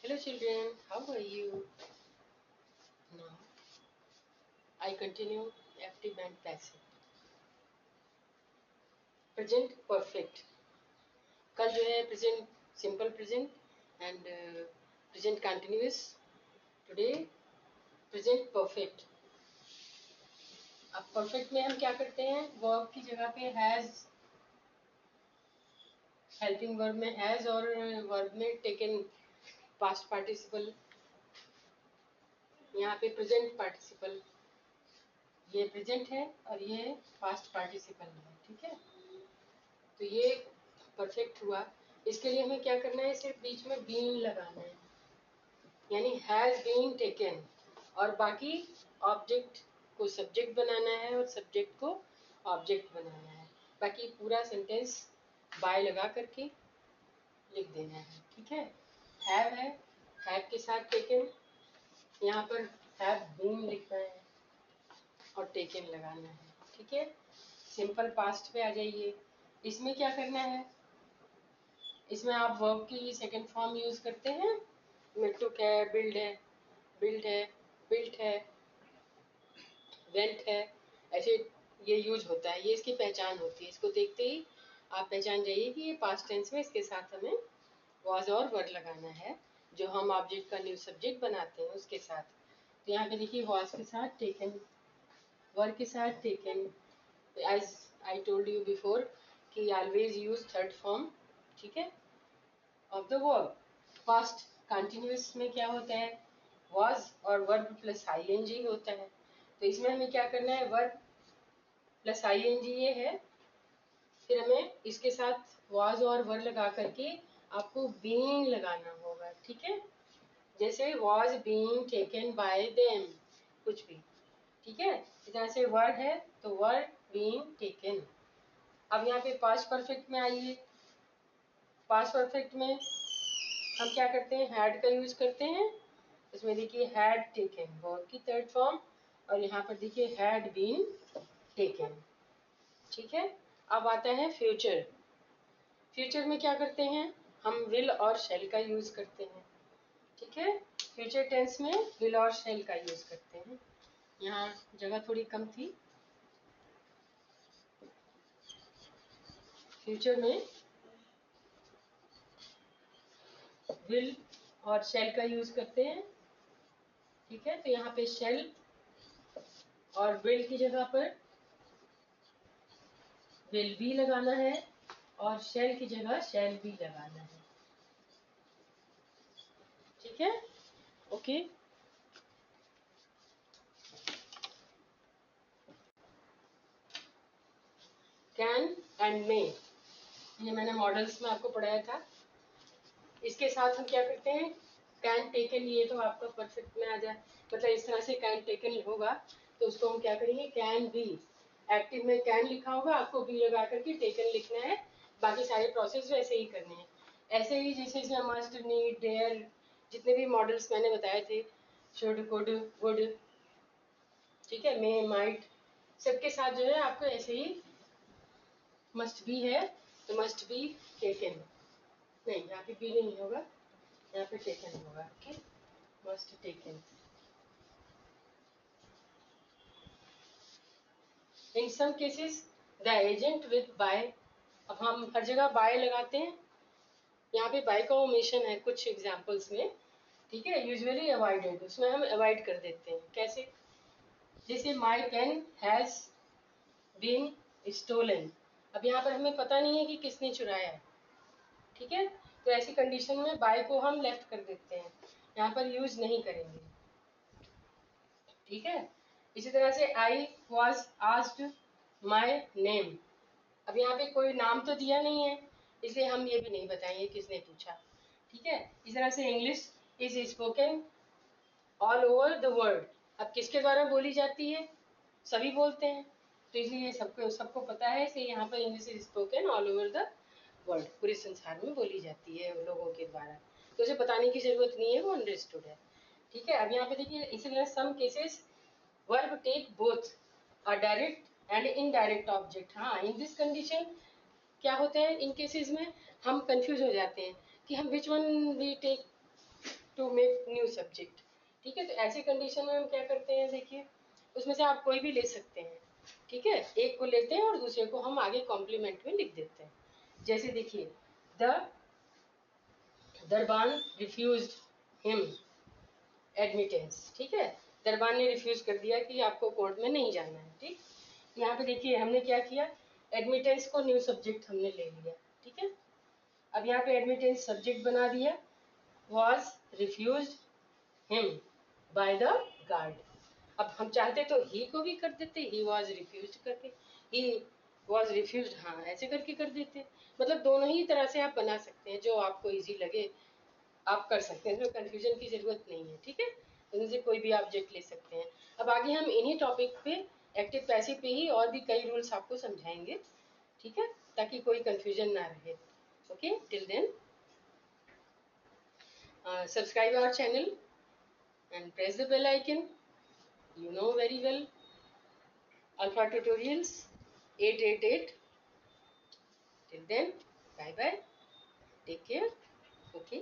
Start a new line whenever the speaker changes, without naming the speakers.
Hello children, how are you? Now I continue active and passive. Present perfect. कल जो है present simple present and present continuous. Today present perfect. अब perfect में हम क्या करते हैं? Verb की जगह पे has, helping verb में has और verb में taken past participle. यहाँ पे present participle. ये प्रेजेंट है और ये पास्ट पार्टिसिपल है, ठीक है। तो ये परफेक्ट हुआ। इसके लिए हमें क्या करना है, सिर्फ बीच में बीन लगाना है, यानी हैज बीन टेकन, और बाकी ऑब्जेक्ट को सब्जेक्ट बनाना है और सब्जेक्ट को ऑब्जेक्ट बनाना है। बाकी पूरा सेंटेंस बाय लगा करके लिख देना है, ठीक है। है, हैव के साथ टेकन, यहाँ पर हैव बीन लिखना है और टेकन लगाना है, ठीक है। सिंपल पास्ट पे आ जाइए। इसमें क्या करना है, इसमें आप वर्ब की सेकंड फॉर्म यूज करते हैं। टुक है, बिल्ड है, बिल्ड है, बिल्ट है, वेंट है, ऐसे ये यूज होता है। ये इसकी पहचान होती है। इसको देखते ही आप पहचान जाइए कि ये पास्ट टेंस में इसके साथ हमें वॉज और वर लगाना है, जो हम ऑब्जेक्ट का न्यू सब्जेक्ट बनाते हैं उसके साथ। तो यहाँ पे देखिए वॉज के साथ टेकन, वर के साथ taken, as I told you before कि ऑलवेज यूज थर्ड फॉर्म, ठीक है, of the verb. Past continuous में क्या होता है, was और वर्ब प्लस ing होता है। तो इसमें हमें क्या करना है, वर्ब प्लस ing ये है, फिर हमें इसके साथ was और वर्ब लगा करके आपको being लगाना होगा, ठीक है। जैसे was being taken by them, कुछ भी, ठीक है। इस तरह से वर्ड है तो वर्ड being taken। अब यहाँ पे पास्ट परफेक्ट में आइए। पास्ट परफेक्ट में हम क्या करते हैं, हैड का यूज करते हैं। इसमें देखिए हैड टेकन वर्ब की थर्ड फॉर्म, और यहाँ पर देखिए हैड बीन टेकन, ठीक है। अब आता है फ्यूचर। फ्यूचर में क्या करते हैं, हम विल और शैल का यूज करते हैं, ठीक है। फ्यूचर टेंस में विल और शैल का यूज करते हैं। यहाँ जगह थोड़ी कम थी। फ्यूचर में विल और शैल का यूज करते हैं, ठीक है। तो यहाँ पे शैल और विल की जगह पर विल भी लगाना है और शैल की जगह शैल भी लगाना है, ठीक है, ओके। कैन एंड मे, ये मैंने मॉडल्स में आपको पढ़ाया था। इसके साथ हम क्या करते हैं, कैन टेकन, ये तो आपका परफेक्ट में आ जाए, मतलब इस तरह से कैन टेकन होगा तो उसको हम क्या करेंगे, कैन बी। एक्टिव में कैन लिखा होगा, आपको बी लगा करके टेकन लिखना है। बाकी सारे प्रोसेस वैसे ही करने हैं। ऐसे ही जैसे इसमें मस्ट, नीड, डेयर, जितने भी मॉडल्स मैंने बताए थे, शुड, कुड, वुड, ठीक है, मे, माइट, सबके साथ जो है आपको ऐसे ही मस्ट बी है तो मस्ट बी टेकन, नहीं यहाँ पे बी नहीं होगा, यहाँ पे टेकन होगा, okay, must taken. In some cases the agent with by, अब हम हर जगह बाय लगाते हैं, यहाँ पे बाय का ओमिशन है कुछ एग्जांपल्स में, ठीक है। यूजुअली अवॉइडेड, उसमें हम अवॉइड कर देते हैं। कैसे, जैसे my pen has been stolen, अब यहाँ पर हमें पता नहीं है कि किसने चुराया है, ठीक है। तो ऐसी कंडीशन में बाय को हम लेफ्ट कर देते हैं, यहाँ पर यूज नहीं करेंगे, ठीक है। इसी तरह से I was asked my name, अब यहाँ पे कोई नाम तो दिया नहीं है, इसलिए हम ये भी नहीं बताएंगे किसने पूछा, ठीक है। इस तरह से English is spoken all over the world, अब किसके द्वारा बोली जाती है, सभी बोलते हैं, तो इसलिए सबको सबको पता है, इसलिए यहाँ पर English is spoken all over the world, पूरे संसार में बोली जाती है लोगों के द्वारा, तो उसे बताने की जरूरत नहीं है, वो अंडरस्टूड है, ठीक है। अब यहाँ पे देखिए, इसी तरह some cases verb take both a direct and indirect object. हाँ, इन दिस कंडीशन क्या होता है, इन केसेस में हम कंफ्यूज हो जाते हैं कि हम which one we take, to make new subject. ठीक है, तो ऐसी कंडीशन में हम क्या करते हैं, देखिए उसमें से आप कोई भी ले सकते हैं। ठीक है, एक को लेते हैं और दूसरे को हम आगे कॉम्प्लीमेंट में लिख देते हैं। जैसे देखिए, the Darban refused him admittance. ठीक है, दरबान ने रिफ्यूज कर दिया कि आपको कोर्ट में नहीं जाना है। ठीक, यहाँ पे देखिए हमने क्या किया, एडमिटेंस को न्यू सब्जेक्ट हमने ले लिया। ठीक है, अब यहाँ पे एडमिटेंस सब्जेक्ट बना दिया, was refused him by the guard. अब हम चाहते तो ही को भी कर देते, ही वॉज रिफ्यूज्ड करके, ही वॉज रिफ्यूज्ड, हाँ ऐसे करके कर देते। मतलब दोनों ही तरह से आप बना सकते हैं, जो आपको इजी लगे आप कर सकते हैं, इसमें कंफ्यूजन की जरूरत नहीं है। ठीक है, इनमें से कोई भी ऑब्जेक्ट ले सकते हैं। अब आगे हम इन्हीं टॉपिक पे, एक्टिव पैसिव पे ही और भी कई रूल्स आपको समझाएंगे। ठीक है, ताकि कोई कंफ्यूजन ना रहे। Okay, till then subscribe our channel and press the bell icon. You know very well, Alpha Tutorials 888. Till then, bye bye, take care. Okay.